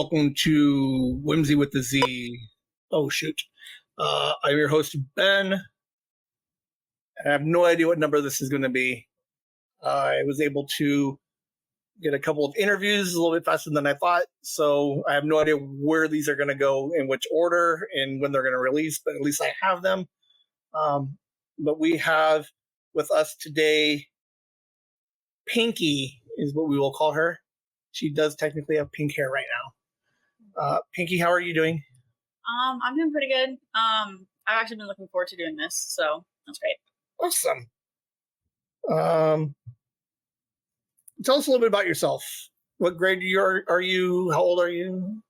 welcome to Whimsy with the Z. Oh, shoot. I'm your host, Ben. I have no idea what number this is going to be. I was able to get a couple of interviews a little bit faster than I thought, so I have no idea where these are going to go, in which order, and when they're going to release, but at least I have them. But we have with us today, Pinky is what we will call her. She does technically have pink hair right now. Pinky, how are you doing? I'm doing pretty good. I've actually been looking forward to doing this, so that's great. Awesome. Tell us a little bit about yourself. What grade are you? How old are you?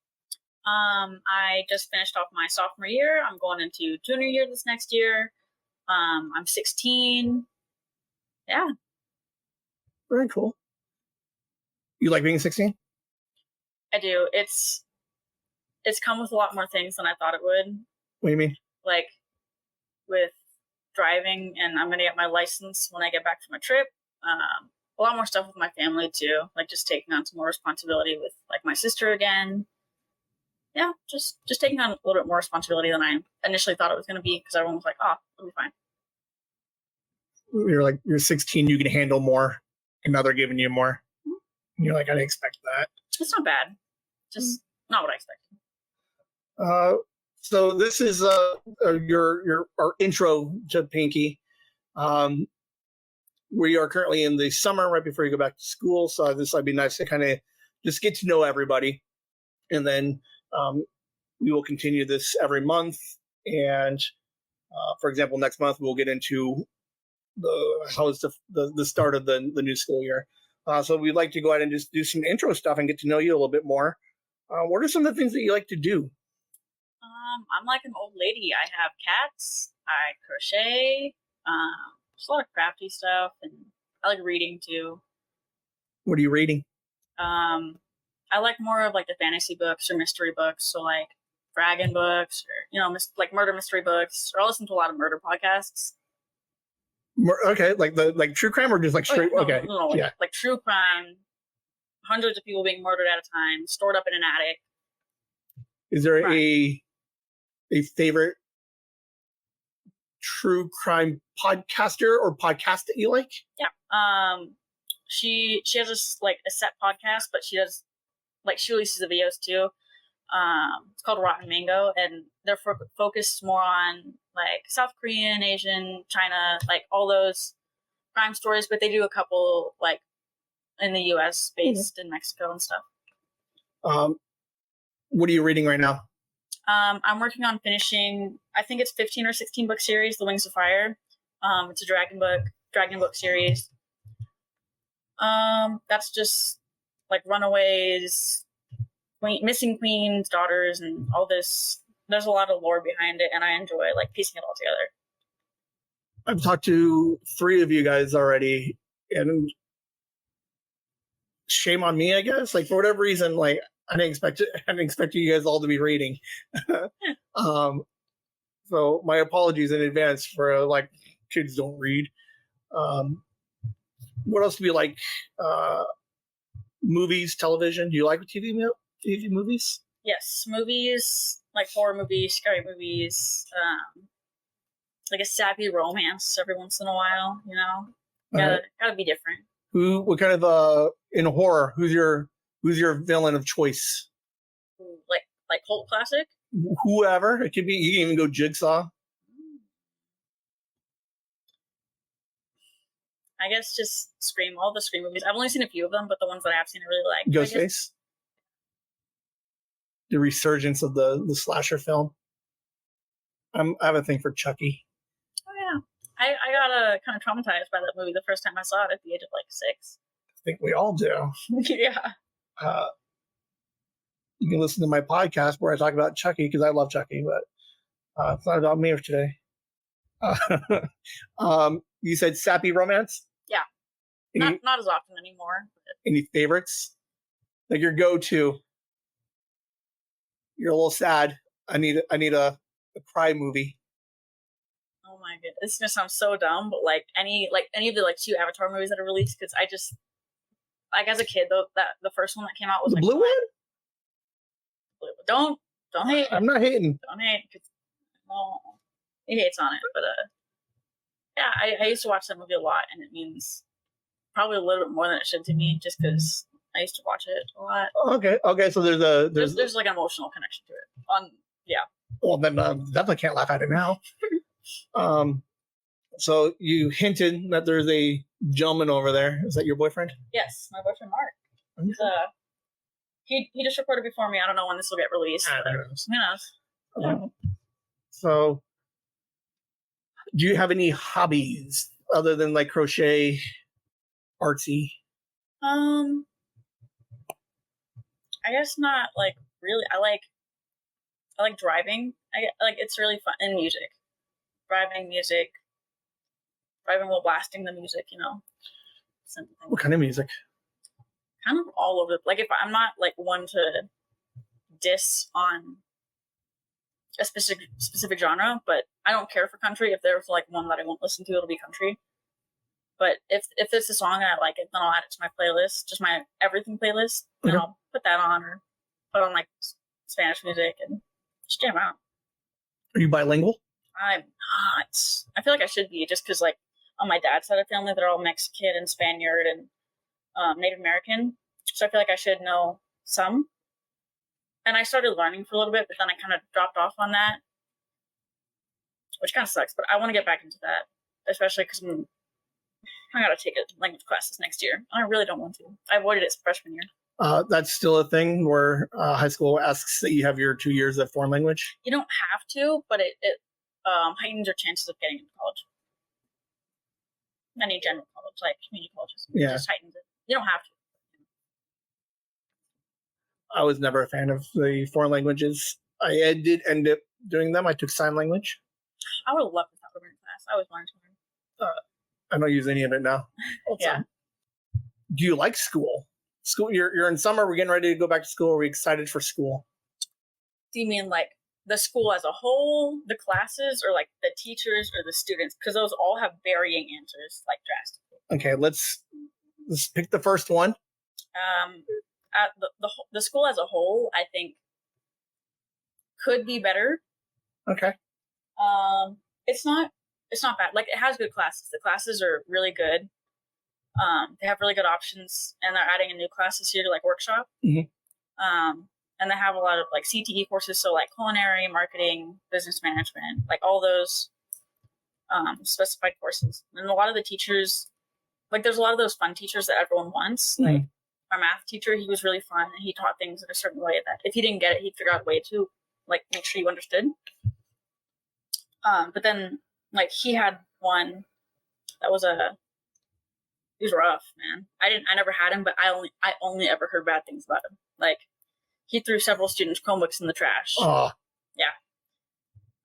I just finished off my sophomore year. I'm going into junior year this next year. I'm 16. Yeah. Very cool. You like being 16? I do. It's come with a lot more things than I thought it would. What do you mean? Like with driving, and I'm going to get my license when I get back from my trip. A lot more stuff with my family too, like just taking on some more responsibility with like my sister again. Yeah, just taking on a little bit more responsibility than I initially thought it was going to be, because everyone was like, "Oh, it'll be fine." You're 16, you can handle more, and now they're giving you more. And you're like, I didn't expect that. It's not bad, just not what I expected. So this is our intro to Pinky. We are currently in the summer, right before you go back to school. So this would be nice to kind of just get to know everybody, and then we will continue this every month. And for example, next month we'll get into the start of the new school year. So we'd like to go ahead and just do some intro stuff and get to know you a little bit more. What are some of the things that you like to do? I'm like an old lady. I have cats. I crochet. Just a lot of crafty stuff, and I like reading too. What are you reading? I like more of like the fantasy books or mystery books, so like dragon books, or like murder mystery books. Or I listen to a lot of murder podcasts. Okay, like true crime, or just like straight? Okay, no, like true crime. Hundreds of people being murdered at a time, stored up in an attic. Is there a favorite true crime podcaster or podcast that you like? Yeah. She has a set podcast, but she does she releases the videos too. It's called Rotten Mango, and they're focused more on like South Korean, Asian, China, like all those crime stories, but they do a couple like in the US based in Mexico and stuff. What are you reading right now? I'm working on finishing, I think it's 15 or 16 book series, The Wings of Fire. It's a dragon book series. That's just like runaways, missing queens, daughters, and all this. There's a lot of lore behind it, and I enjoy like piecing it all together. I've talked to 3 of you guys already, and shame on me, I guess. Like for whatever reason, like I didn't expect you guys all to be reading. So my apologies in advance for like kids don't read. What else do you like? Movies, television. Do you like TV movies? Yes, movies, like horror movies, scary movies, like a sappy romance every once in a while. Gotta be different. What kind of in horror? Who's your villain of choice? Like cult classic? Whoever. It could be. You can even go Jigsaw. I guess just Scream. All the Scream movies. I've only seen a few of them, but the ones that I have seen I really like. Ghostface. The resurgence of the slasher film. I have a thing for Chucky. Oh yeah, I got kind of traumatized by that movie the first time I saw it at the age of 6. I think we all do. Yeah. You can listen to my podcast where I talk about Chucky, because I love Chucky, but it's not about me today. You said sappy romance? Yeah. Not as often anymore. Any favorites? Like your go-to? You're a little sad. I need a cry movie. Oh my goodness, this is gonna sound so dumb, but any of the 2 Avatar movies that are released, because I just as a kid though, that the first one that came out was the blue one. Don't hate. I'm not hating. Don't hate. Well, he hates on it, but yeah, I used to watch that movie a lot, and it means probably a little bit more than it should to me, just because I used to watch it a lot. Okay. So there's like an emotional connection to it. Well, then definitely can't laugh at it now. So you hinted that there's a gentleman over there. Is that your boyfriend? Yes, my boyfriend Mark. He's he just recorded before me. I don't know when this will get released. But who knows? Yeah. So, do you have any hobbies other than like crochet, artsy? I guess not like really. I like driving. I like it's really fun, and music. Driving while blasting the music, simple thing. What kind of music? Kind of all over. Like if I'm not like one to diss on a specific genre, but I don't care for country. If there's like one that I won't listen to, it'll be country. But if it's a song and I like it, then I'll add it to my playlist, just my everything playlist, and I'll put that on or put on like Spanish music and just jam out. Are you bilingual? I'm not. I feel like I should be, just because like on my dad's side of the family, they're all Mexican and Spaniard and Native American, so I feel like I should know some. And I started learning for a little bit, but then I kind of dropped off on that, which kind of sucks. But I want to get back into that, especially because I got to take language classes next year. I really don't want to. I avoided it freshman year. That's still a thing where high school asks that you have your 2 years of foreign language? You don't have to, but it heightens your chances of getting into college. Any general college, like community colleges. Yeah. It just heightens it. You don't have to. I was never a fan of the foreign languages. I did end up doing them. I took sign language. I would have loved that learning class. I always wanted to learn. I don't use any of it now. Yeah. Do you like school? School. You're in summer. We're getting ready to go back to school. Are we excited for school? Do you mean like the school as a whole, the classes, or like the teachers or the students? Because those all have varying answers, like drastically. Okay, let's pick the first one. The school as a whole, I think, could be better. Okay. It's not bad. Like, it has good classes. The classes are really good. They have really good options, and they're adding a new class this year to like workshop. Mm-hmm. And they have a lot of like CTE courses, so like culinary, marketing, business management, like all those specified courses. And a lot of the teachers, like there's a lot of those fun teachers that everyone wants. Mm-hmm. Like our math teacher, he was really fun, and he taught things in a certain way that if he didn't get it, he'd figure out a way to like make sure you understood. But then like he had one that was he was rough, man. I never had him, but I only ever heard bad things about him. Like, he threw several students' Chromebooks in the trash. Oh. Yeah.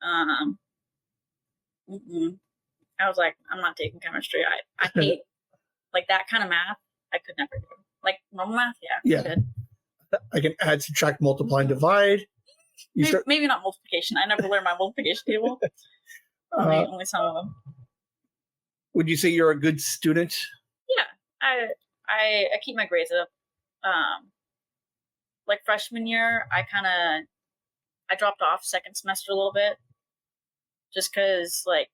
I was like, I'm not taking chemistry. I hate like that kind of math. I could never do. Like normal math, yeah. Good. I can add, subtract, multiply, and divide. Maybe not multiplication. I never learned my multiplication table. Only some of them. Would you say you're a good student? Yeah, I keep my grades up. Like freshman year, I dropped off second semester a little bit, just because like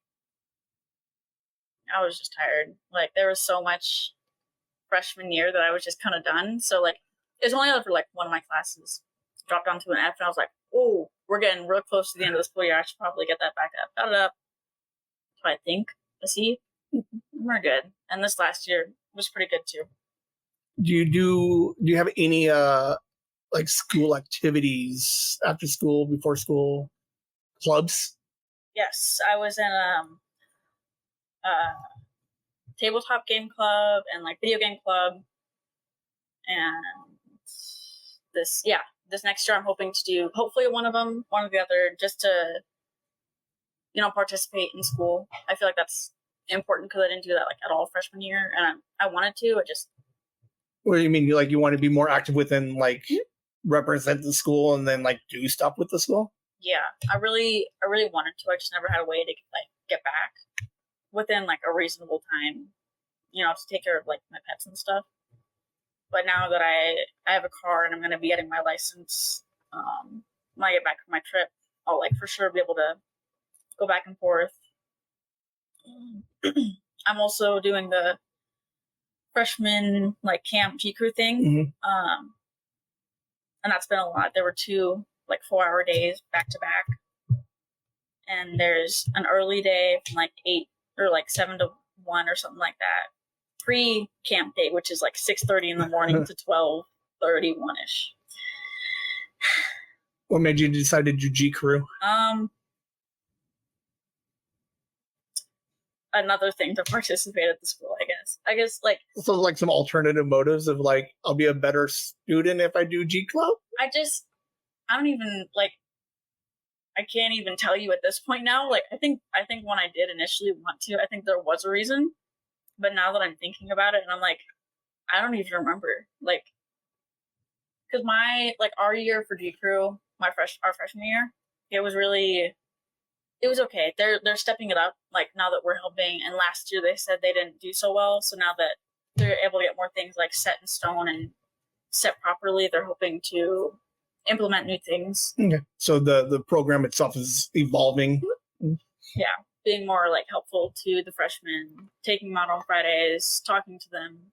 I was just tired. Like there was so much freshman year that I was just kind of done. So like it was only for like one of my classes dropped down to an F, and I was like, oh, we're getting real close to the end of the school year. I should probably get that back up. Got it up. So I think a C. We're good. And this last year was pretty good too. Do you have any like school activities after school, before school, clubs? Yes, I was in a tabletop game club and like video game club, and this next year I'm hoping to do hopefully one of them, one or the other, just to participate in school. I feel like that's important because I didn't do that like at all freshman year, and I wanted to. What do you mean? You want to be more active within like represent the school and then like do stuff with the school? Yeah, I really wanted to. I just never had a way to like get back within like a reasonable time, to take care of like my pets and stuff. But now that I have a car and I'm going to be getting my license when I get back from my trip, I'll like for sure be able to go back and forth. I'm also doing the freshman like camp G crew thing. And that's been a lot. There were 2 like 4-hour days back to back. And there's an early day from like 8 or like 7 to 1 or something like that. Pre-camp day, which is like 6:30 in the morning to 12:30 1-ish. What made you decide to do G crew? Another thing to participate at the school, I guess like So like some alternative motives of like, I'll be a better student if I do G club? I don't even like, I can't even tell you at this point now. Like I think when I did initially want to, I think there was a reason, but now that I'm thinking about it and I'm like, I don't even remember. Like, because our year for G crew, our freshman year, it was okay. They're stepping it up, like now that we're helping. And last year they said they didn't do so well. So now that they're able to get more things like set in stone and set properly, they're hoping to implement new things. Okay. So the program itself is evolving. Yeah. Being more like helpful to the freshmen, taking them out on Fridays, talking to them.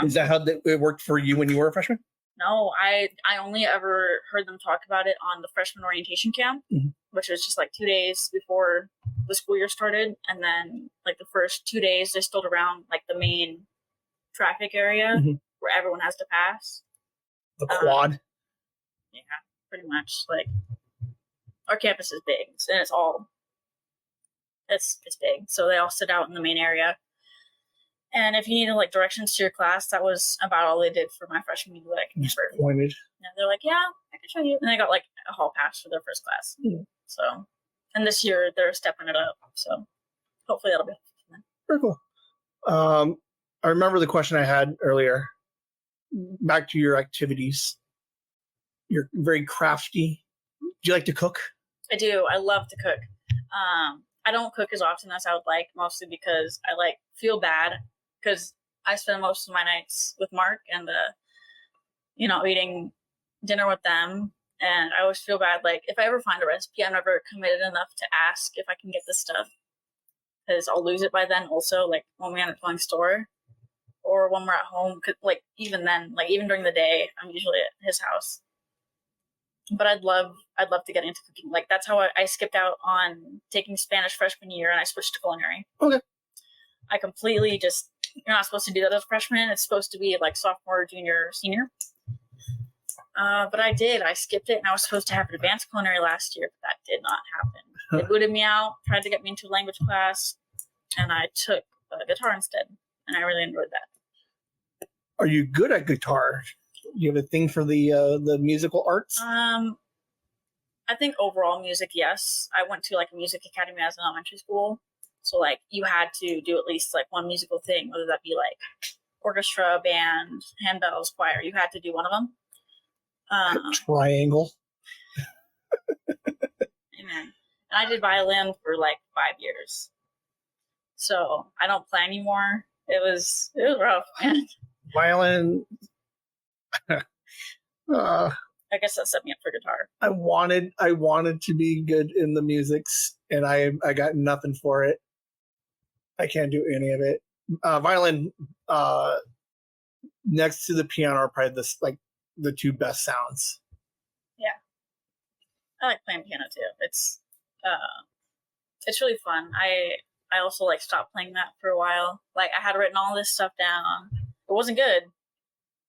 Is that how it worked for you when you were a freshman? No, I only ever heard them talk about it on the freshman orientation camp, which was just like 2 days before the school year started. And then like the first 2 days, they stood around like the main traffic area where everyone has to pass. The quad? Yeah, pretty much. Like our campus is big and it's big. So they all sit out in the main area. And if you needed like directions to your class, that was about all they did for my freshman year. Like, pointed. Yeah, they're like, yeah, I can show you. And they got like a hall pass for their first class. So, and this year they're stepping it up. So hopefully that'll be very cool. I remember the question I had earlier. Back to your activities. You're very crafty. Do you like to cook? I do. I love to cook. I don't cook as often as I would like, mostly because I like feel bad because I spend most of my nights with Mark and eating dinner with them, and I always feel bad. Like if I ever find a recipe, I'm never committed enough to ask if I can get this stuff because I'll lose it by then. Also, like when we end up going store or when we're at home, like even then, like even during the day, I'm usually at his house. But I'd love to get into cooking. Like that's how I skipped out on taking Spanish freshman year and I switched to culinary. Okay. I completely you're not supposed to do that as a freshman. It's supposed to be like sophomore, junior, senior. But I did. I skipped it and I was supposed to have advanced culinary last year, but that did not happen. They booted me out, tried to get me into a language class, and I took guitar instead. And I really enjoyed that. Are you good at guitar? You have a thing for the musical arts? I think overall music, yes. I went to like a music academy as an elementary school, so like you had to do at least like one musical thing, whether that be like orchestra, band, handbells, choir. You had to do one of them. Triangle. Amen. And I did violin for like 5 years, so I don't play anymore. It was rough, man. Violin. I guess that set me up for guitar. I wanted to be good in the musics, and I got nothing for it. I can't do any of it. Violin, next to the piano, are probably the 2 best sounds. Yeah, I like playing piano too. It's really fun. I also like stopped playing that for a while. Like I had written all this stuff down. It wasn't good.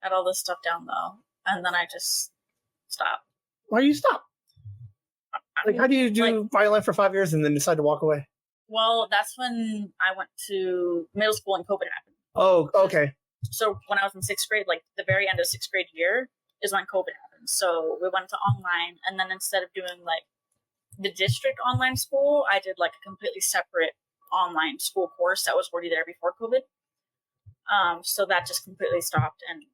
I had all this stuff down though, and then I just stopped. Why do you stop? Like, how do you do violin for 5 years and then decide to walk away? Well, that's when I went to middle school and COVID happened. Oh, okay. So when I was in 6th grade, like the very end of 6th grade year is when COVID happened. So we went to online, and then instead of doing like the district online school, I did like a completely separate online school course that was already there before COVID. So that just completely stopped, and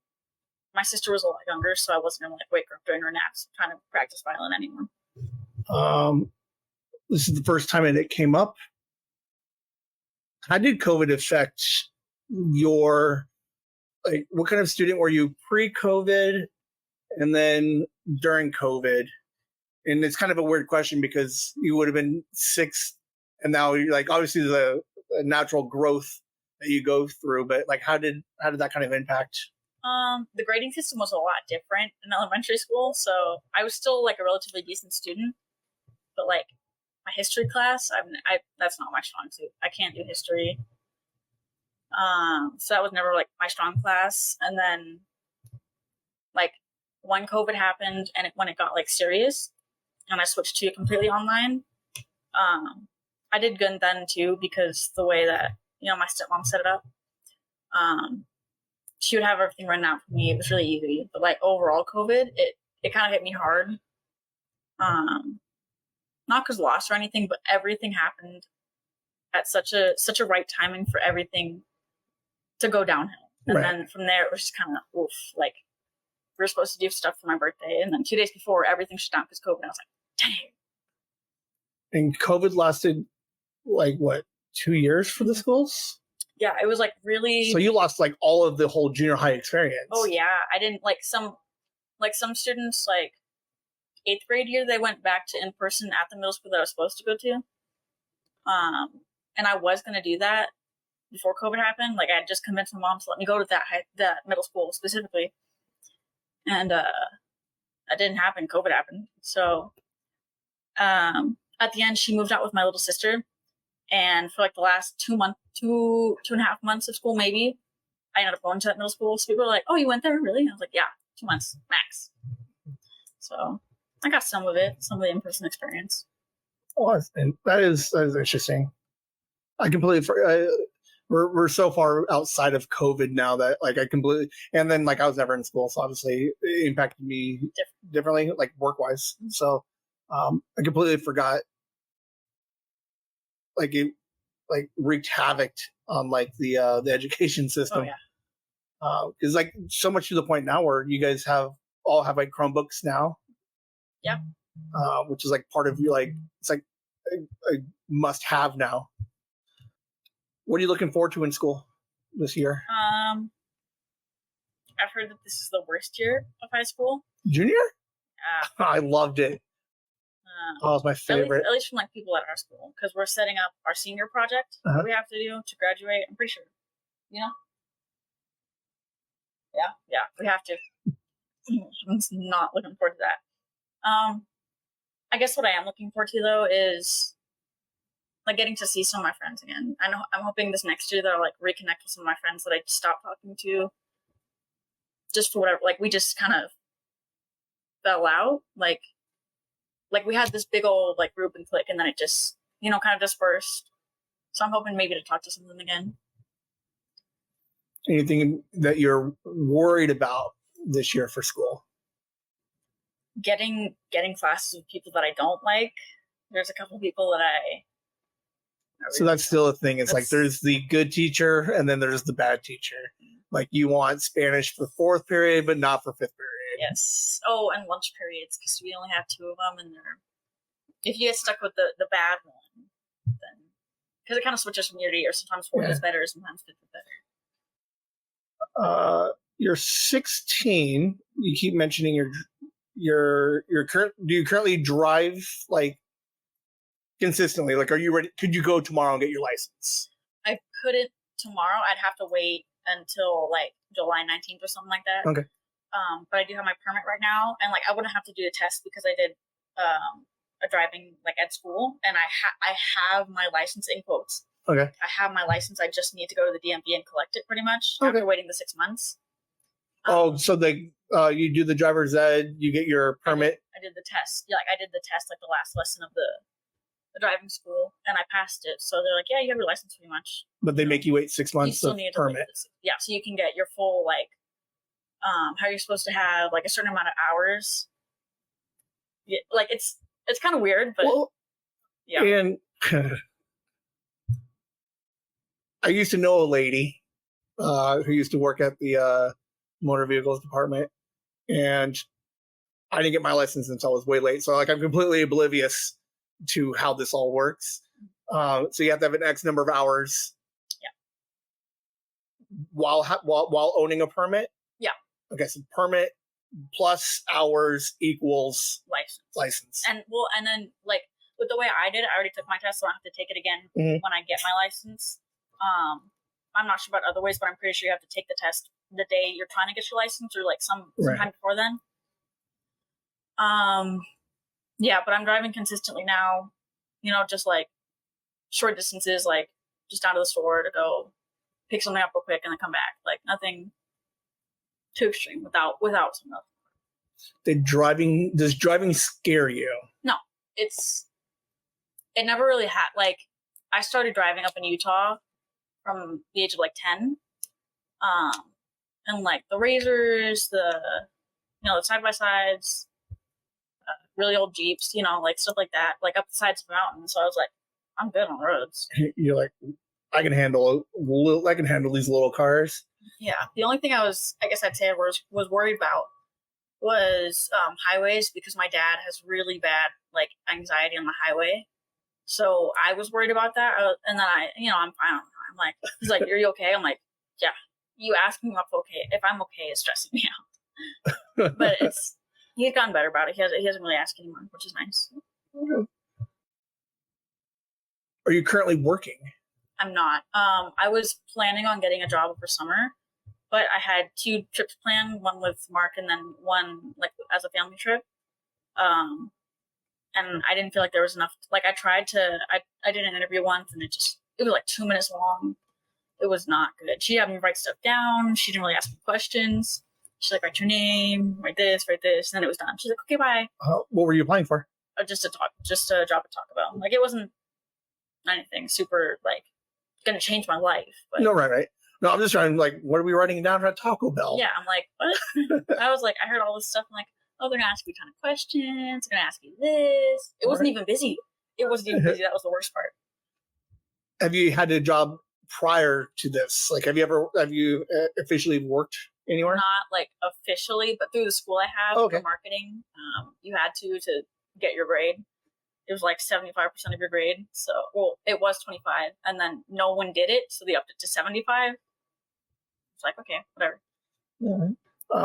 my sister was a lot younger, so I wasn't gonna like wake her up during her naps trying to practice violin anymore. This is the first time that it came up. How did COVID affect your, like, what kind of student were you pre-COVID? And then during COVID, and it's kind of a weird question because you would have been 6, and now you're like obviously the natural growth that you go through, but like how did that kind of impact? The grading system was a lot different in elementary school, so I was still like a relatively decent student, but like my history class, I that's not my strong suit. I can't do history. So that was never like my strong class. And then like when COVID happened and when it got like serious and I switched to completely online, I did good then too, because the way that, my stepmom set it up, she would have everything written out for me. It was really easy. But like overall COVID, it kind of hit me hard. Not because loss or anything, but everything happened at such a right timing for everything to go downhill. And then from there, it was just kind of oof. Like we were supposed to do stuff for my birthday, and then 2 days before, everything shut down because COVID. And I was like, dang. And COVID lasted like what, 2 years for the schools? Yeah, it was like really. So you lost like all of the whole junior high experience. Oh yeah, I didn't like some students like 8th grade year, they went back to in person at the middle school that I was supposed to go to. And I was gonna do that before COVID happened. Like I had just convinced my mom to let me go to that middle school specifically, and that didn't happen. COVID happened. So at the end, she moved out with my little sister, and for like the last 2 and a half months of school, maybe I ended up going to that middle school. So people were like, "Oh, you went there, really?" And I was like, "Yeah, 2 months max." So I got some of the in-person experience. Oh, and that is interesting. I completely. We're so far outside of COVID now that like I completely. And then like I was never in school, so obviously it impacted me differently, like work wise. So I completely forgot. Like it, like wreaked havoc on like the education system. Oh yeah. Because like so much to the point now where you guys all have like Chromebooks now. Yeah. Which is like part of your like it's like a must have now. What are you looking forward to in school this year? I've heard that this is the worst year of high school. Junior? I loved it. It was my favorite. At least from like people at our school, because we're setting up our senior project that we have to do to graduate. I'm pretty sure, Yeah, we have to. I'm not looking forward to that. I guess what I am looking forward to though is like getting to see some of my friends again. I'm hoping this next year that I'll like reconnect with some of my friends that I stopped talking to, just for whatever. Like we just kind of fell out. Like we had this big old like group and clique, and then it just kind of dispersed. So I'm hoping maybe to talk to some of them again. Anything that you're worried about this year for school? Getting classes with people that I don't like. There's a couple people that So that's still a thing. It's like there's the good teacher and then there's the bad teacher. Like you want Spanish for 4th period, but not for 5th period. Yes. Oh, and lunch periods, because we only have 2 of them, and if you get stuck with the bad one, then because it kind of switches from year to year. Sometimes 4th is better, sometimes 5th is better. You're 16. You keep mentioning your current. Do you currently drive like consistently? Like, are you ready? Could you go tomorrow and get your license? I couldn't tomorrow. I'd have to wait until like July 19th or something like that. Okay. But I do have my permit right now, and like I wouldn't have to do a test because I did a driving like at school, and I have my license in quotes. Okay. I have my license. I just need to go to the DMV and collect it pretty much after waiting the 6 months. So you do the driver's ed, you get your permit. I did the test. Yeah, like I did the test like the last lesson of the driving school, and I passed it. So they're like, yeah, you have your license pretty much. But they make you wait 6 months you still of need permit. Yeah, so you can get your full like how you're supposed to have like a certain amount of hours. Yeah, like it's kind of weird, but yeah. And I used to know a lady who used to work at the motor vehicles department, and I didn't get my license until I was way late. So like I'm completely oblivious to how this all works. So you have to have an X number of hours. Yeah. While owning a permit. Yeah. Okay, so permit plus hours equals license. And then like with the way I did it, I already took my test, so I don't have to take it again when I get my license. I'm not sure about other ways, but I'm pretty sure you have to take the test the day you're trying to get your license, or like sometime before then. Yeah, but I'm driving consistently now. Just like short distances, like just down to the store to go pick something up real quick and then come back. Like nothing too extreme without some help. Does driving scare you? No, it never really had. Like I started driving up in Utah from the age of like 10, and like the Razors, the side by sides, really old Jeeps, like stuff like that, like up the sides of mountains. So I was like, I'm good on roads. You're like, I can handle these little cars. Yeah. The only thing I guess I'd say I was worried about was highways, because my dad has really bad like anxiety on the highway. So I was worried about that. And then I'm fine. I'm like, he's like, "Are you okay?" I'm like, "Yeah." You ask me if I'm okay is stressing me out. But he's gotten better about it. He hasn't really asked anymore, which is nice. Are you currently working? I'm not. I was planning on getting a job over summer, but I had 2 trips planned, one with Mark and then one like as a family trip. And I didn't feel like there was enough. Like I did an interview once, and it was like 2 minutes long. It was not good. She had me write stuff down. She didn't really ask me questions. She's like, "Write your name, write this," and then it was done. She's like, "Okay, bye." What were you applying for? Just a job to talk about. Like it wasn't anything super like gonna change my life. But no, right. No, I'm just trying. Like, what are we writing down for Taco Bell? Yeah, I'm like, what? I was like, I heard all this stuff. I'm like, oh, they're gonna ask you a ton of questions. They're gonna ask you this. It wasn't even busy. That was the worst part. Have you had a job prior to this? Like, have you officially worked anywhere? Not like officially, but through the school I have for marketing, you had to get your grade. It was like 75% of your grade. So, well, it was 25, and then no one did it, so they upped it to 75. It's like, okay, whatever. Yeah.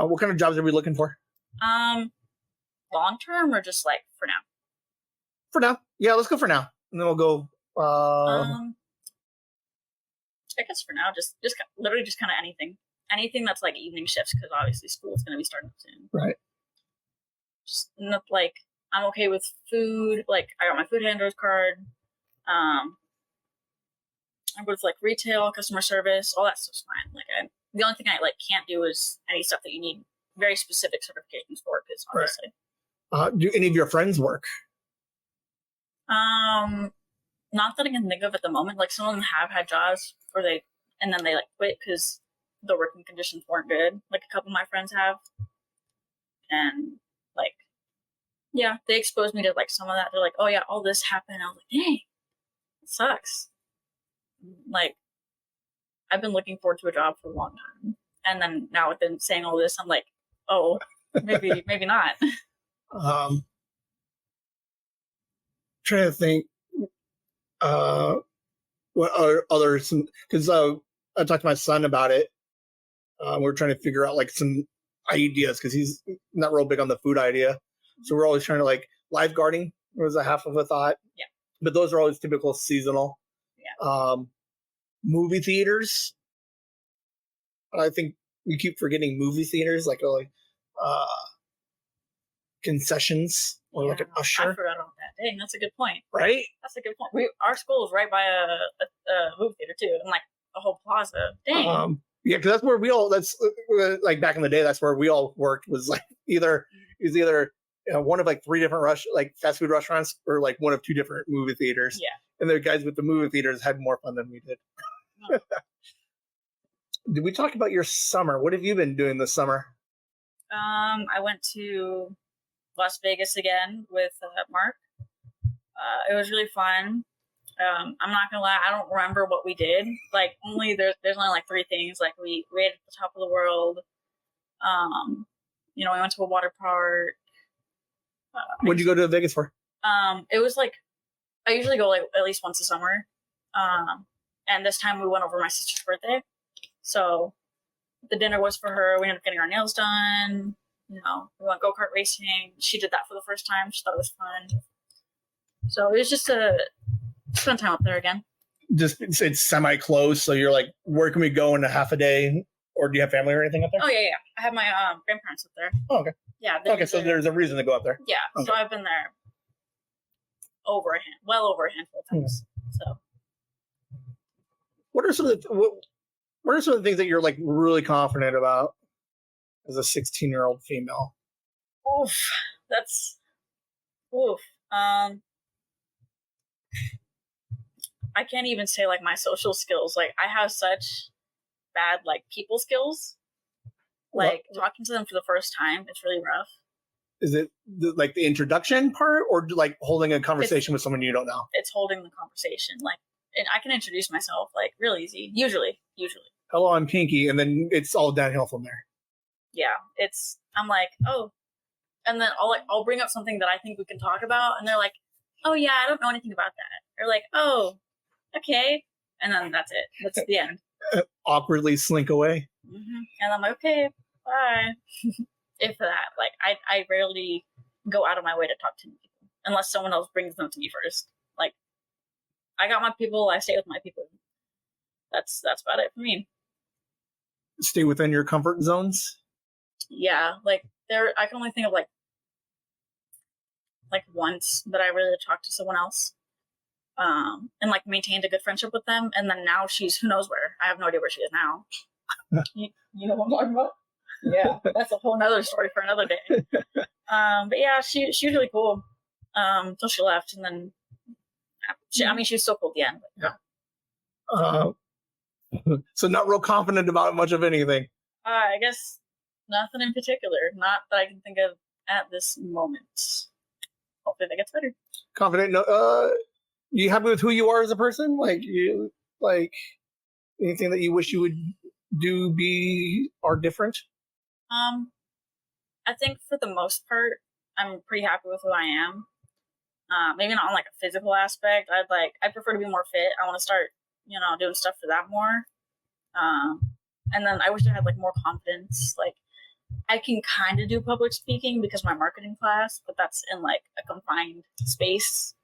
What kind of jobs are we looking for? Long term or just like for now? For now, yeah, let's go for now, and then we'll go. I guess for now, just literally just kind of anything that's like evening shifts, because obviously school's going to be starting soon. Right. Just not like I'm okay with food. Like I got my food handler's card. I'm good with like retail, customer service, all that stuff's fine. Like the only thing I like can't do is any stuff that you need very specific certifications for, because obviously. Right. Do any of your friends work? Not that I can think of at the moment. Like some of them have had jobs and then they like quit because the working conditions weren't good. Like a couple of my friends have, and like, yeah, they exposed me to like some of that. They're like, "Oh yeah, all this happened." I was like, "Dang, it sucks." Like, I've been looking forward to a job for a long time, and then now with them saying all this, I'm like, "Oh, maybe not." Trying to think. What are others? Because I talked to my son about it. We're trying to figure out like some ideas, because he's not real big on the food idea. So we're always trying to like lifeguarding was a half of a thought. Yeah. But those are always typical seasonal. Yeah. Movie theaters. I think we keep forgetting movie theaters, like concessions or like an usher. I forgot about that. Dang, that's a good point. Right? That's a good point. Our school is right by a movie theater too, and like a whole plaza. Dang. Yeah, because that's where that's like back in the day. That's where we all worked. Was like either one of like 3 different fast food restaurants, or like one of 2 different movie theaters. Yeah. And the guys with the movie theaters had more fun than we did. Oh. Did we talk about your summer? What have you been doing this summer? I went to Las Vegas again with Mark. It was really fun. I'm not gonna lie, I don't remember what we did. Like there's only like 3 things. Like we ate at the top of the world. We went to a water park. What did you go to Vegas for? It was like I usually go like at least once a summer. And this time we went over my sister's birthday. So the dinner was for her. We ended up getting our nails done. we went go-kart racing. She did that for the first time. She thought it was fun. So it was just to spend time up there again. Just it's semi-close, so you're like, where can we go in a half a day? Or do you have family or anything up there? Oh, yeah. I have my grandparents up there. Oh, okay. Yeah. Okay, so there's a reason to go up there. Yeah, okay. So I've been there well over a handful of times. So what are some of the things that you're like really confident about as a 16-year-old female? Oof. I can't even say like my social skills. Like I have such bad like people skills. Like talking to them for the first time, it's really rough. Is it like the introduction part, or like holding a conversation with someone you don't know? It's holding the conversation. Like, and I can introduce myself like real easy. Usually. Hello, I'm Pinky, and then it's all downhill from there. Yeah, I'm like, oh, and then I'll bring up something that I think we can talk about, and they're like, oh yeah, I don't know anything about that. Or like, oh, okay, and then that's it. That's the end. Awkwardly slink away. Mm-hmm. And I'm like, okay, bye. If that, like, I rarely go out of my way to talk to people unless someone else brings them to me first. Like, I got my people, I stay with my people. That's about it for me. Stay within your comfort zones. Yeah, like I can only think of like once that I really talked to someone else, and like maintained a good friendship with them, and then now she's who knows where. I have no idea where she is now. you know what I'm talking about? Yeah, that's a whole nother story for another day. But yeah, she was really cool until she left, and then she was so cool at the end. But, so not real confident about much of anything. I guess nothing in particular. Not that I can think of at this moment. Hopefully that gets better. Confident? No. You happy with who you are as a person? Like you anything that you wish you would do, be, or different? I think for the most part, I'm pretty happy with who I am. Maybe not on like a physical aspect. I prefer to be more fit. I want to start, doing stuff for that more. And then I wish I had like more confidence. Like I can kind of do public speaking because of my marketing class, but that's in like a confined space.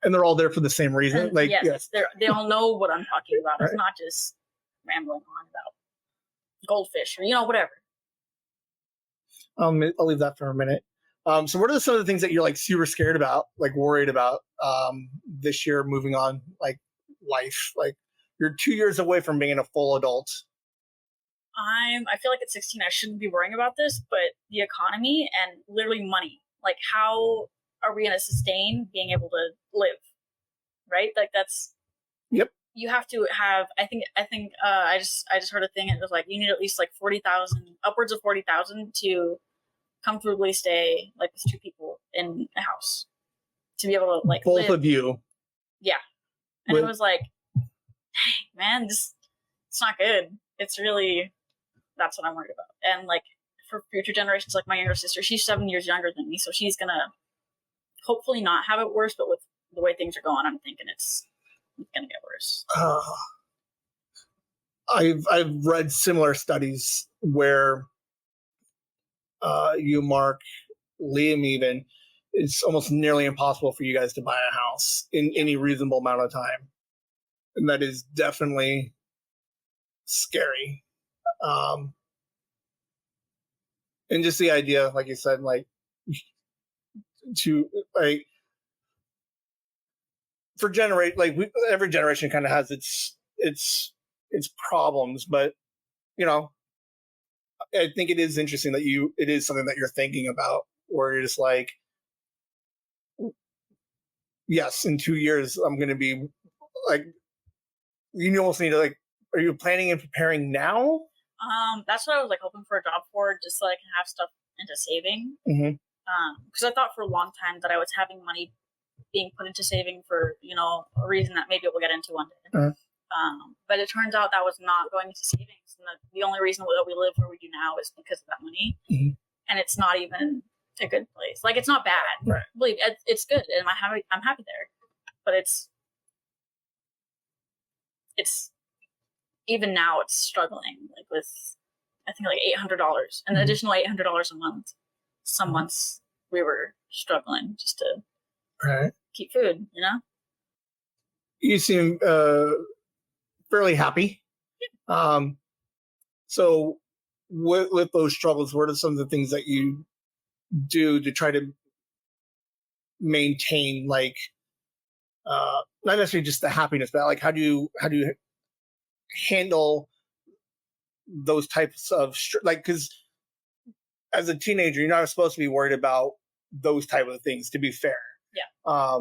And they're all there for the same reason. And yes. They all know what I'm talking about. Right. It's not just rambling on about goldfish or whatever. I'll leave that for a minute. So what are some of the things that you're like super scared about, like worried about this year moving on, like life? Like you're 2 years away from being a full adult. I feel like at 16 I shouldn't be worrying about this, but the economy and literally money. Like how are we going to sustain being able to live? Right? Like that's. Yep. You have to have. I think. I just heard a thing. It was like you need at least like 40,000, upwards of 40,000 to comfortably stay like with two people in a house to be able to like both live. Of you. Yeah, and it was like, dang, man, it's not good. It's really that's what I'm worried about. And like for future generations, like my younger sister, she's 7 years younger than me, so she's gonna hopefully not have it worse. But with the way things are going, I'm thinking it's gonna get worse. I've read similar studies where you, Mark, Liam, even it's almost nearly impossible for you guys to buy a house in any reasonable amount of time, and that is definitely scary. And just the idea, like you said, like to like. For every generation kind of has its problems, but I think it is interesting that it is something that you're thinking about, where you're just like, yes, in 2 years I'm going to be like, you almost need to like, are you planning and preparing now? That's what I was like hoping for a job for, just so I can have stuff into saving. Mm-hmm. Because I thought for a long time that I was having money being put into saving for a reason that maybe we'll get into one day. Uh-huh. But it turns out that was not going into savings, and the only reason that we live where we do now is because of that money. Mm-hmm. And it's not even a good place. Like it's not bad. Right. Believe it's good, and I'm happy there. But it's even now it's struggling. Like with I think like $800, an additional $800 a month some months we were struggling just to Right. keep food, you know? You seem fairly happy. So with those struggles, what are some of the things that you do to try to maintain, like, not necessarily just the happiness, but like how do you handle those types of like, because as a teenager you're not supposed to be worried about those type of things, to be fair. Yeah.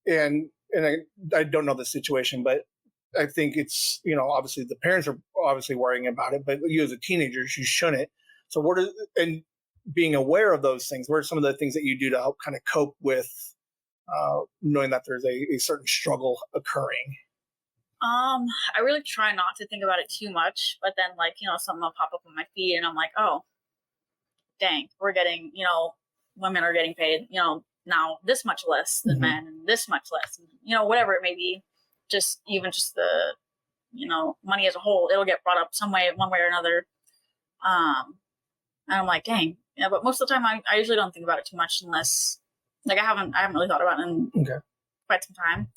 And I don't know the situation, but I think it's, obviously the parents are obviously worrying about it, but you as a teenager, you shouldn't. So and being aware of those things, what are some of the things that you do to help kind of cope with knowing that there's a certain struggle occurring? I really try not to think about it too much, but then something will pop up on my feed and I'm like, oh, dang, we're getting, women are getting paid, now this much less than men and this much less, and, whatever it may be, just the, money as a whole, it'll get brought up some way, one way or another. And I'm like, dang. Yeah, but most of the time I usually don't think about it too much unless I haven't really thought about it in quite some time.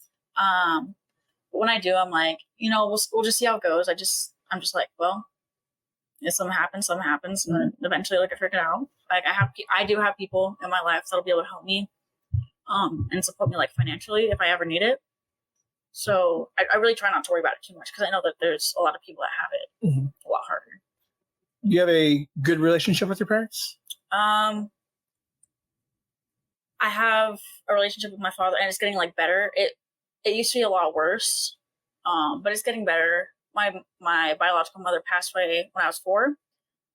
But when I do, I'm like, we'll just see how it goes. I'm just like, well, if something happens, and eventually I figure it out. Like I do have people in my life that'll be able to help me, and support me financially if I ever need it. So I really try not to worry about it too much because I know that there's a lot of people that have it a lot harder. Do you have a good relationship with your parents? I have a relationship with my father, and it's getting better. It used to be a lot worse, but it's getting better. My biological mother passed away when I was 4,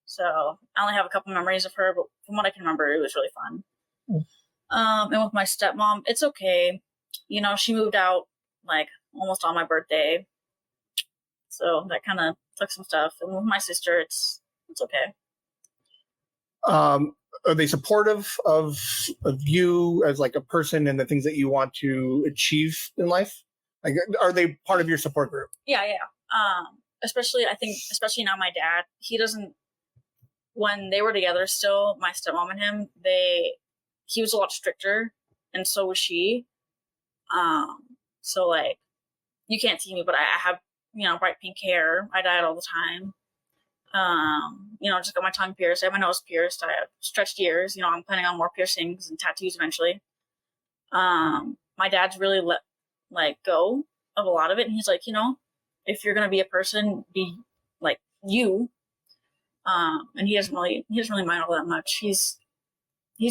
so I only have a couple memories of her, but from what I can remember, it was really fun. And with my stepmom, it's okay. She moved out almost on my birthday, so that kind of took some stuff. And with my sister, it's okay. Are they supportive of you as a person and the things that you want to achieve in life? Are they part of your support group? Yeah. Especially now my dad, he doesn't, when they were together still, my stepmom and him, he was a lot stricter, and so was she. So you can't see me, but I have, bright pink hair. I dye it all the time. Just got my tongue pierced. I have my nose pierced. I have stretched ears. I'm planning on more piercings and tattoos eventually. My dad's really let go of a lot of it, and he's like, if you're gonna be a person, be like you. And he doesn't really mind all that much. He's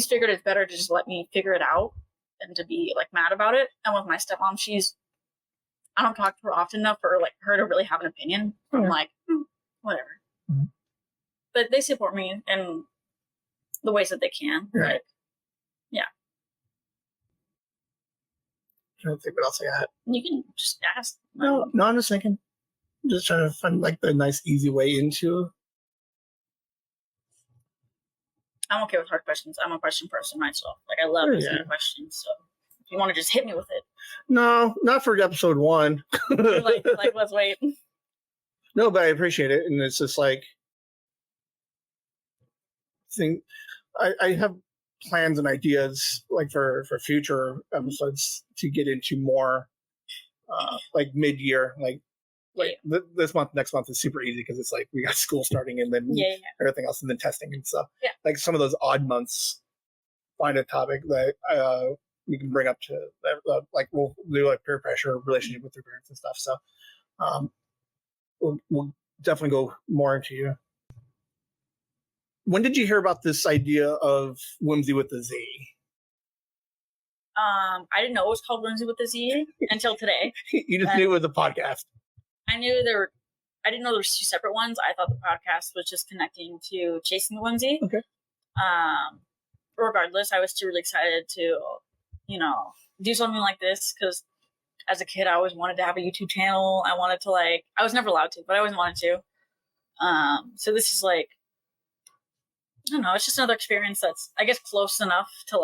figured it's better to just let me figure it out than to be mad about it. And with my stepmom, I don't talk to her often enough for her to really have an opinion. I'm like, whatever. Mm-hmm. But they support me in the ways that they can. Right. Yeah. I don't think what else I got. You can just ask. No, I'm just thinking. I'm just trying to find the nice, easy way into. I'm okay with hard questions. I'm a question person myself. I love asking questions. So if you want to just hit me with it. No, not for episode 1. Let's wait. No, but I appreciate it, and it's just I have plans and ideas for future episodes to get into more mid-year, this month, next month is super easy because it's we got school starting and then everything else and then testing and stuff. Yeah. Some of those odd months, find a topic that we can bring up to we'll do peer pressure, relationship with your parents and stuff. So we'll definitely go more into you. When did you hear about this idea of Whimsy with a Z? I didn't know it was called Whimsy with a Z until today. You just knew it was a podcast. I didn't know there were 2 separate ones. I thought the podcast was just connecting to Chasing the Whimsy. Okay. Regardless, I was still really excited to, do something like this because as a kid, I always wanted to have a YouTube channel. I wanted to I was never allowed to, but I always wanted to. So this is I don't know, it's just another experience that's, I guess, close enough to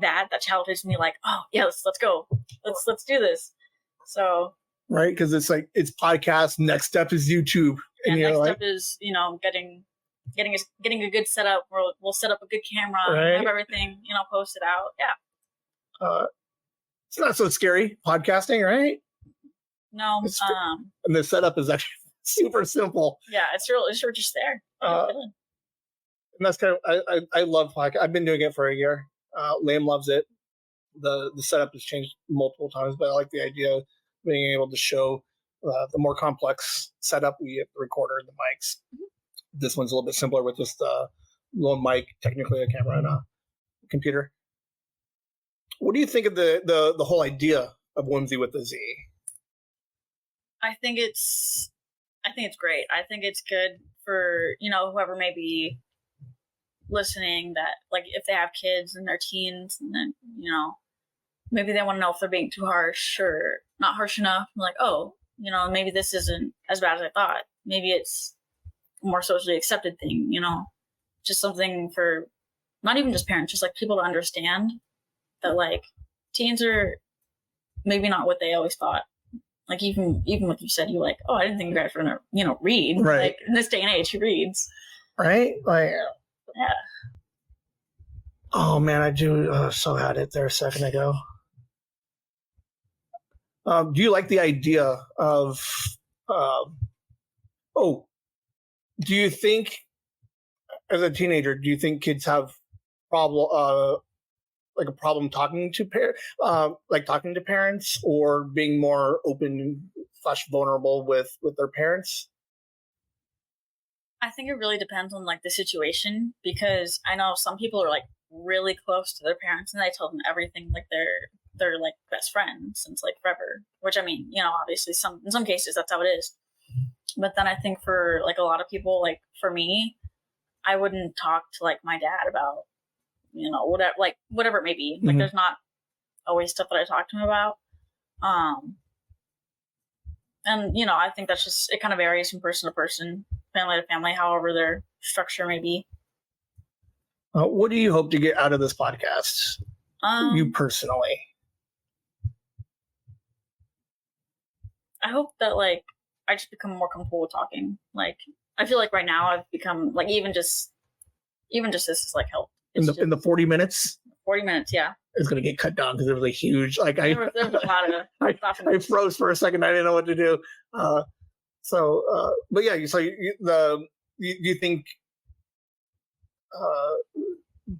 that childhood's me oh yeah, let's go. Let's do this. So right, because it's it's podcast, next step is YouTube. And next step is, getting getting a good setup. We'll set up a good camera, have everything, posted out. Yeah. It's not so scary podcasting, right? No. And the setup is actually super simple. Yeah, it's just there. And that's kind of I love podcast. I've been doing it for a year. Liam loves it. The setup has changed multiple times, but I like the idea of being able to show the more complex setup. We have the recorder and the mics. Mm-hmm. This one's a little bit simpler with just a little mic, technically a camera and a computer. What do you think of the whole idea of Whimsy with the Z? I think it's great. I think it's good for, whoever may be listening, that like if they have kids and they're teens, and then, maybe they want to know if they're being too harsh or not harsh enough. I'm like, oh, maybe this isn't as bad as I thought. Maybe it's a more socially accepted thing, just something for not even just parents, just like people to understand that like teens are maybe not what they always thought. Like even what you said, you're like, oh, I didn't think you guys were gonna, read. Right. Like in this day and age, who reads? Right. Like, yeah. Oh man, I do so had it there a second ago. Do you like the idea of? Do you think, as a teenager, do you think kids have a problem talking to talking to parents, or being more open / vulnerable with their parents? I think it really depends on like the situation, because I know some people are like really close to their parents and they tell them everything, like they're like best friends since like forever, which I mean, obviously in some cases that's how it is. But then I think for like a lot of people, like for me, I wouldn't talk to like my dad about, whatever it may be. Like, mm-hmm. There's not always stuff that I talk to him about. And, I think that's just, it kind of varies from person to person, family to family, however their structure may be. What do you hope to get out of this podcast? You personally? I hope that, like, I just become more comfortable with talking. Like, I feel like right now I've become, like, even just this is, like, helped. In the 40 minutes? 40 minutes, yeah. It's going to get cut down because it was a huge, like, there was a lot of I froze for a second. I didn't know what to do. But yeah, so you think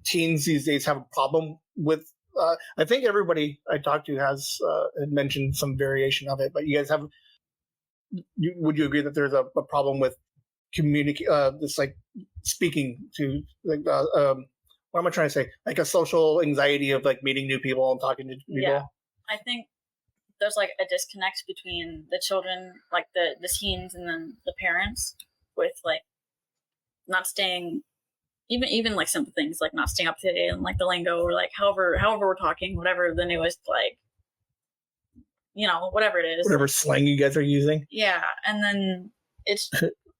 teens these days have a problem with, I think everybody I talked to had mentioned some variation of it, but you guys have, would you agree that there's a problem with this like speaking to, like, what am I trying to say? Like a social anxiety of like meeting new people and talking to people? Yeah, I think there's like a disconnect between the children, like the teens, and then the parents, with like not staying, even like simple things like not staying up to date and like the lingo, or like however we're talking, whatever the newest, like, whatever it is, whatever slang you guys are using. Yeah, and then it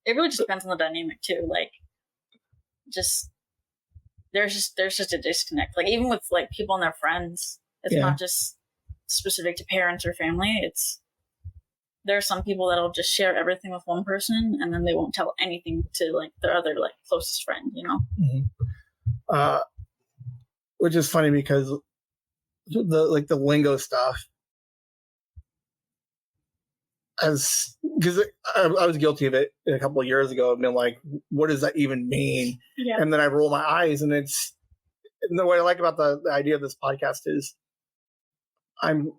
really just depends on the dynamic too. Like, there's just a disconnect. Like even with like people and their friends, it's not just specific to parents or family. There are some people that'll just share everything with one person, and then they won't tell anything to like their other like closest friend. Mm-hmm. Which is funny because the lingo stuff, because I was guilty of it a couple of years ago. I've been like, what does that even mean? Yeah. And then I roll my eyes, and the way I like about the idea of this podcast is I'm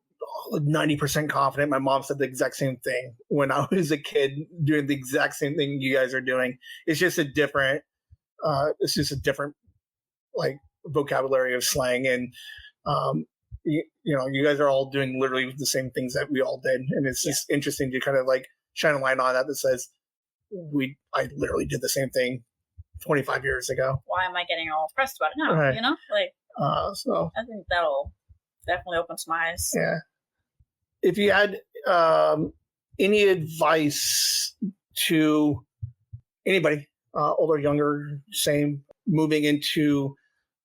90% confident my mom said the exact same thing when I was a kid, doing the exact same thing you guys are doing. It's just a different like vocabulary of slang, and you guys are all doing literally the same things that we all did, and it's just interesting to kind of like shine a light on that says I literally did the same thing 25 years ago. Why am I getting all pressed about it now? Right. Like, so I think that'll definitely open some eyes. Yeah. If you had any advice to anybody, older, younger, same, moving into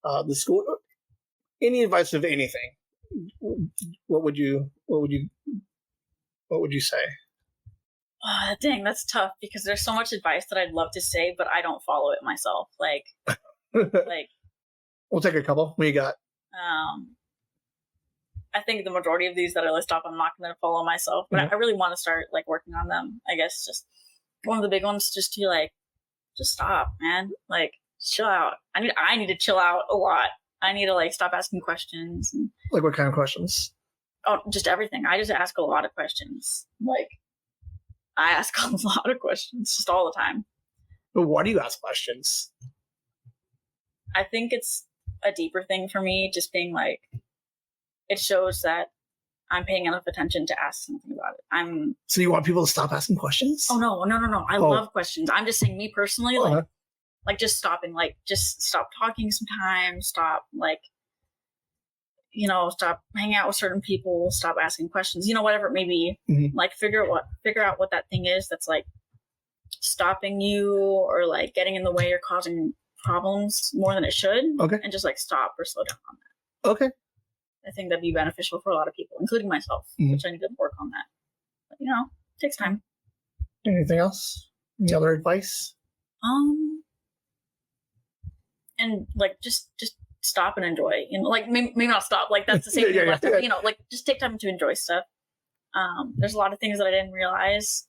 the school, any advice of anything, what would you say? Oh, dang, that's tough because there's so much advice that I'd love to say, but I don't follow it myself. Like, We'll take a couple. What you got? I think the majority of these that I list off, I'm not going to follow myself, but I really want to start like working on them. I guess just one of the big ones, just to like, just stop, man. Like, chill out. I need to chill out a lot. I need to like stop asking questions. And, Like what kind of questions? oh, just everything. I just ask a lot of questions. Like, I ask a lot of questions just all the time. But why do you ask questions? I think it's a deeper thing for me, just being like, it shows that I'm paying enough attention to ask something about it. So you want people to stop asking questions? Oh no. I love questions. I'm just saying, me personally, like just stopping, like just stop talking sometimes, stop like, stop hanging out with certain people, stop asking questions, whatever it may be. Mm-hmm. Like figure out what that thing is that's like stopping you or like getting in the way or causing problems more than it should. Okay. And just like stop or slow down on that. Okay. I think that'd be beneficial for a lot of people, including myself, which I need to work on that. But it takes time. Anything else? Any other advice? And like just stop and enjoy. Like maybe not stop. Like that's the same thing. Like just take time to enjoy stuff. There's a lot of things that I didn't realize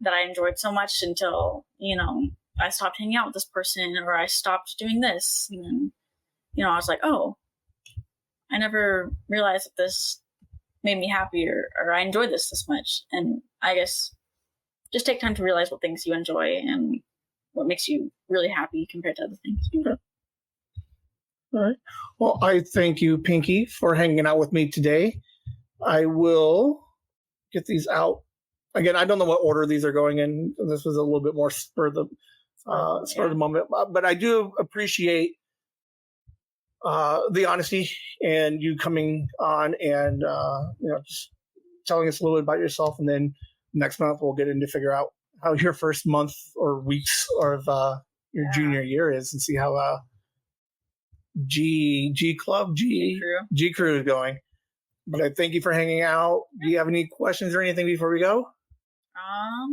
that I enjoyed so much until I stopped hanging out with this person or I stopped doing this. And then, I was like, oh, I never realized that this made me happy or I enjoyed this much. And I guess just take time to realize what things you enjoy and what makes you really happy compared to other things. Okay. All right. Well, I thank you, Pinky, for hanging out with me today. I will get these out. Again, I don't know what order these are going in. This was a little bit more spur of the moment. But I do appreciate the honesty and you coming on and just telling us a little bit about yourself, and then next month we'll get in to figure out how your first month or weeks of your junior year is and see how G Crew is going. But I thank you for hanging out. Do you have any questions or anything before we go? I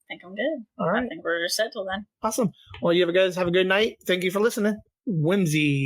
think I'm good. All right. I think we're set till then. Awesome. Well, you guys have a good night. Thank you for listening. Whimsy.